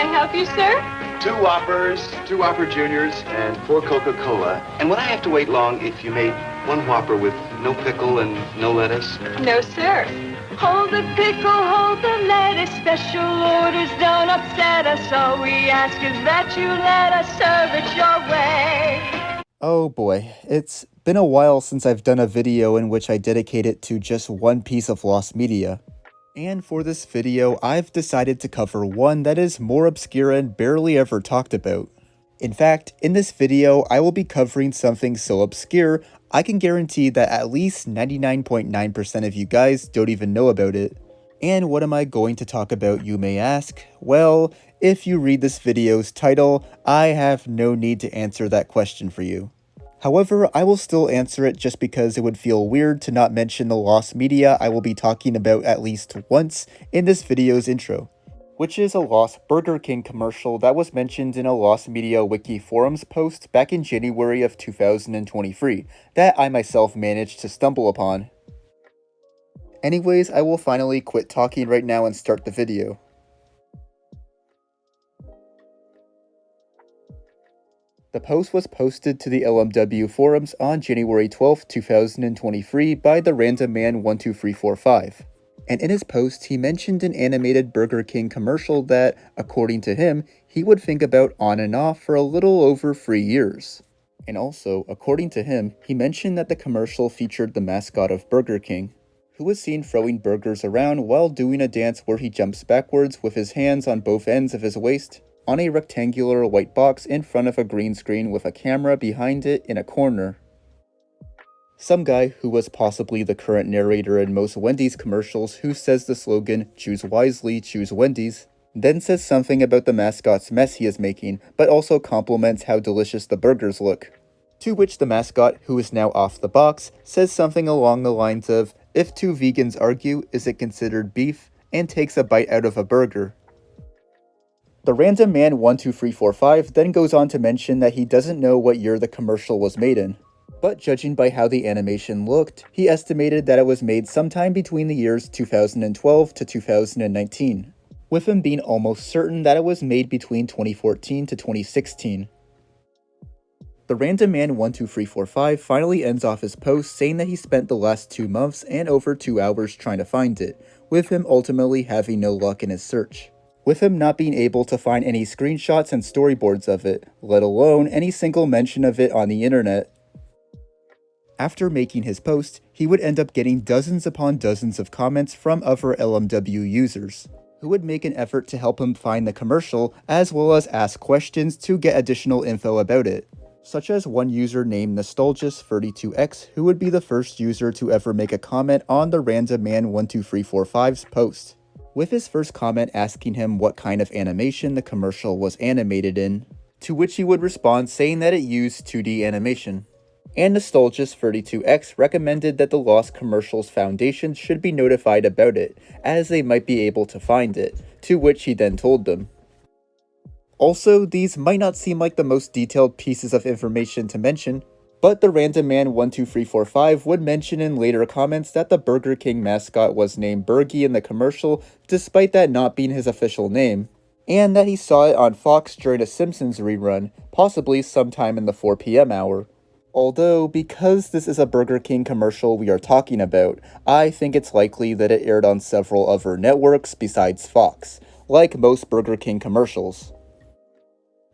I help you, sir? 2 Whoppers, 2 Whopper Juniors, and 4 Coca-Cola. And would I have to wait long if you made 1 Whopper with no pickle and no lettuce? No, sir. Hold the pickle, hold the lettuce. Special orders don't upset us. All we ask is that you let us serve it your way. Oh boy, it's been a while since I've done a video in which I dedicate it to just one piece of lost media. And for this video, I've decided to cover one that is more obscure and barely ever talked about. In fact, in this video, I will be covering something so obscure, I can guarantee that at least 99.9% of you guys don't even know about it. And what am I going to talk about, you may ask? Well, if you read this video's title, I have no need to answer that question for you. However, I will still answer it just because it would feel weird to not mention the lost media I will be talking about at least once in this video's intro, which is a lost Burger King commercial that was mentioned in a Lost Media Wiki forums post back in January of 2023 that I myself managed to stumble upon. Anyways, I will finally quit talking right now and start the video. The post was posted to the LMW forums on January 12, 2023 by the Random Man 12345. And in his post, he mentioned an animated Burger King commercial that, according to him, he would think about on and off for a little over 3 years. And also, according to him, he mentioned that the commercial featured the mascot of Burger King, who was seen throwing burgers around while doing a dance where he jumps backwards with his hands on both ends of his waist, on a rectangular white box in front of a green screen with a camera behind it in a corner. Some guy who was possibly the current narrator in most Wendy's commercials who says the slogan, "Choose wisely, choose Wendy's," then says something about the mascot's mess he is making, but also compliments how delicious the burgers look. To which the mascot, who is now off the box, says something along the lines of, "If 2 vegans argue, is it considered beef?" and takes a bite out of a burger. The Random Man 12345 then goes on to mention that he doesn't know what year the commercial was made in, but judging by how the animation looked, he estimated that it was made sometime between the years 2012 to 2019, with him being almost certain that it was made between 2014 to 2016. The Random Man 12345 finally ends off his post saying that he spent the last 2 months and over 2 hours trying to find it, with him ultimately having no luck in his search, with him not being able to find any screenshots and storyboards of it, let alone any single mention of it on the internet. After making his post, he would end up getting dozens upon dozens of comments from other LMW users, who would make an effort to help him find the commercial as well as ask questions to get additional info about it, such as one user named Nostalgist32X, who would be the first user to ever make a comment on the Random Man 12345's post, with his first comment asking him what kind of animation the commercial was animated in, to which he would respond saying that it used 2D animation. And Nostalgist32X recommended that the Lost Commercials Foundation should be notified about it, as they might be able to find it, to which he then told them. Also, these might not seem like the most detailed pieces of information to mention, but the Random Man 12345 would mention in later comments that the Burger King mascot was named Burgie in the commercial, despite that not being his official name, and that he saw it on Fox during a Simpsons rerun, possibly sometime in the 4 p.m. hour. Although, because this is a Burger King commercial we are talking about, I think it's likely that it aired on several other networks besides Fox, like most Burger King commercials.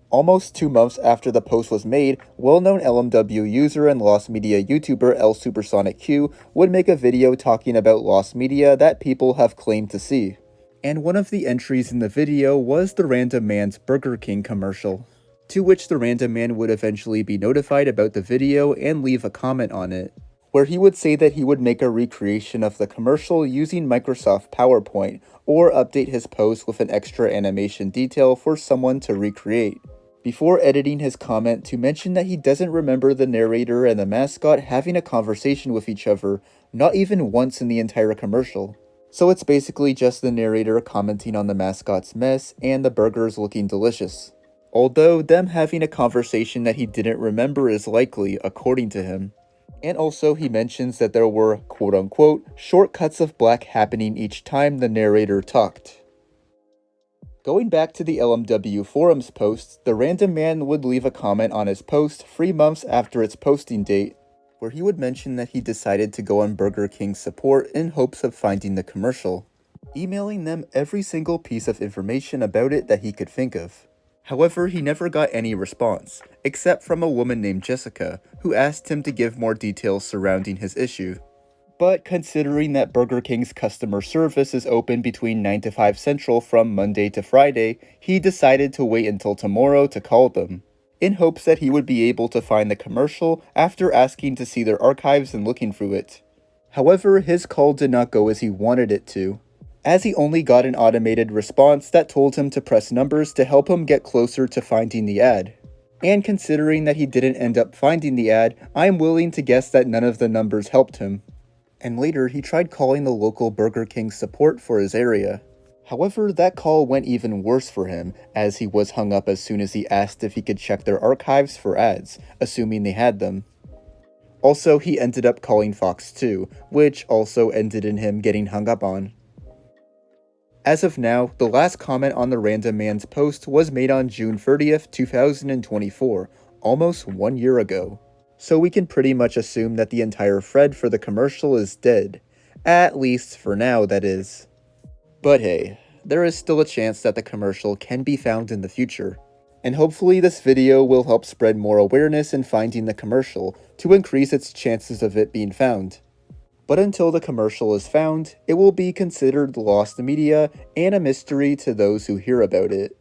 Almost 2 months after the post was made, well-known LMW user and Lost Media YouTuber LSuperSonicQ would make a video talking about lost media that people have claimed to see. And one of the entries in the video was the Random Man's Burger King commercial, to which the Random Man would eventually be notified about the video and leave a comment on it, where he would say that he would make a recreation of the commercial using Microsoft PowerPoint, or update his post with an extra animation detail for someone to recreate, before editing his comment to mention that he doesn't remember the narrator and the mascot having a conversation with each other, not even once in the entire commercial. So it's basically just the narrator commenting on the mascot's mess and the burgers looking delicious. Although them having a conversation that he didn't remember is likely, according to him. And also he mentions that there were, quote-unquote, short cuts of black happening each time the narrator talked. Going back to the LMW forums post, the random man would leave a comment on his post 3 months after its posting date, where he would mention that he decided to go on Burger King's support in hopes of finding the commercial, emailing them every single piece of information about it that he could think of. However, he never got any response, except from a woman named Jessica, who asked him to give more details surrounding his issue. But considering that Burger King's customer service is open between 9 to 5 Central from Monday to Friday, he decided to wait until tomorrow to call them, in hopes that he would be able to find the commercial after asking to see their archives and looking through it. However, his call did not go as he wanted it to, as he only got an automated response that told him to press numbers to help him get closer to finding the ad. And considering that he didn't end up finding the ad, I am willing to guess that none of the numbers helped him. And later, he tried calling the local Burger King support for his area. However, that call went even worse for him, as he was hung up as soon as he asked if he could check their archives for ads, assuming they had them. Also, he ended up calling Fox 2, which also ended in him getting hung up on. As of now, the last comment on the random man's post was made on June 30th, 2024, almost 1 year ago. So we can pretty much assume that the entire thread for the commercial is dead. At least for now, that is. But hey, there is still a chance that the commercial can be found in the future. And hopefully this video will help spread more awareness in finding the commercial to increase its chances of it being found. But until the commercial is found, it will be considered lost media and a mystery to those who hear about it.